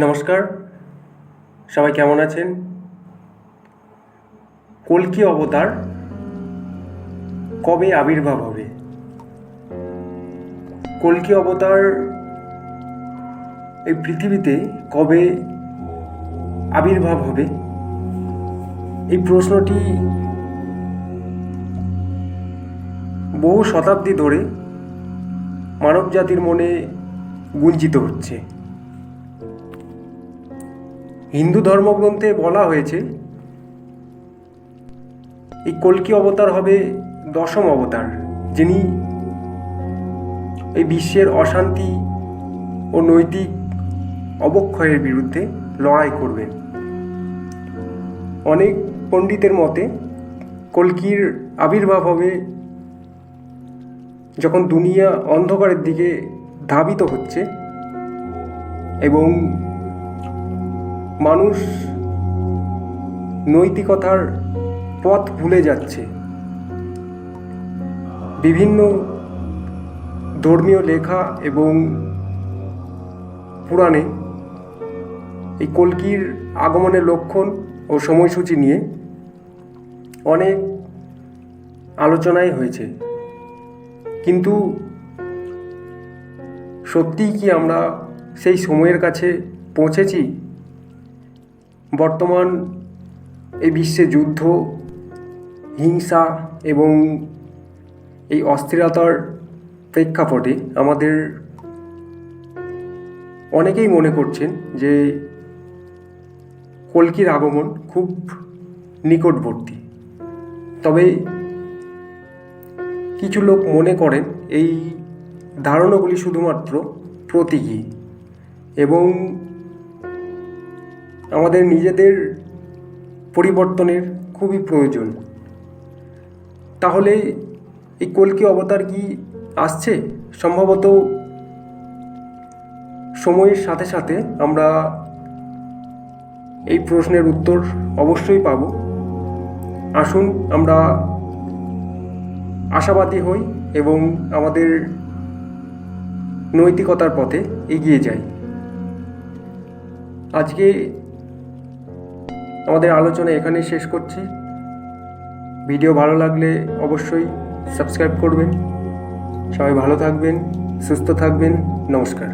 নমস্কার, সবাই কেমন আছেন? কল্কি অবতার কবে আবির্ভাব হবে? কল্কি অবতার এই পৃথিবীতে কবে আবির্ভাব হবে, এই প্রশ্নটি বহু শতাব্দী ধরে মানব জাতির মনে গুঞ্জিত হচ্ছে। হিন্দু ধর্মগ্রন্থে বলা হয়েছে এই কল্কি অবতার হবে দশম অবতার, যিনি এই বিশ্বের অশান্তি ও নৈতিক অবক্ষয়ের বিরুদ্ধে লড়াই করবেন। অনেক পণ্ডিতের মতে কল্কির আবির্ভাব হবে যখন দুনিয়া অন্ধকারের দিকে ধাবিত হচ্ছে এবং মানুষ নৈতিকতার পথ ভুলে যাচ্ছে। বিভিন্ন ধর্মীয় লেখা এবং পুরাণে এই কল্কির আগমনের লক্ষণ ও সময়সূচি নিয়ে অনেক আলোচনাই হয়েছে, কিন্তু সত্যিই কি আমরা সেই সময়ের কাছে পৌঁছেছি? বর্তমান এই বিশ্বে যুদ্ধ, হিংসা এবং এই অস্থিরতার প্রেক্ষাপটে আমাদের অনেকেই মনে করছেন যে কল্কির আগমন খুব নিকটবর্তী। তবে কিছু লোক মনে করেন এই ধারণাগুলি শুধুমাত্র প্রতীকী এবং আমাদের নিজেদের পরিবর্তনের খুবই প্রয়োজন। তাহলে এই কল্কি অবতার কি আসছে? সম্ভবত সময়ের সাথে সাথে আমরা এই প্রশ্নের উত্তর অবশ্যই পাব। আসুন আমরা আশাবাদী হই এবং আমাদের নৈতিকতার পথে এগিয়ে যাই। আজকে আমাদের আলোচনা এখানে শেষ করছি। ভিডিও ভালো লাগলে অবশ্যই সাবস্ক্রাইব করবেন। সবাই ভালো থাকবেন, সুস্থ থাকবেন। নমস্কার।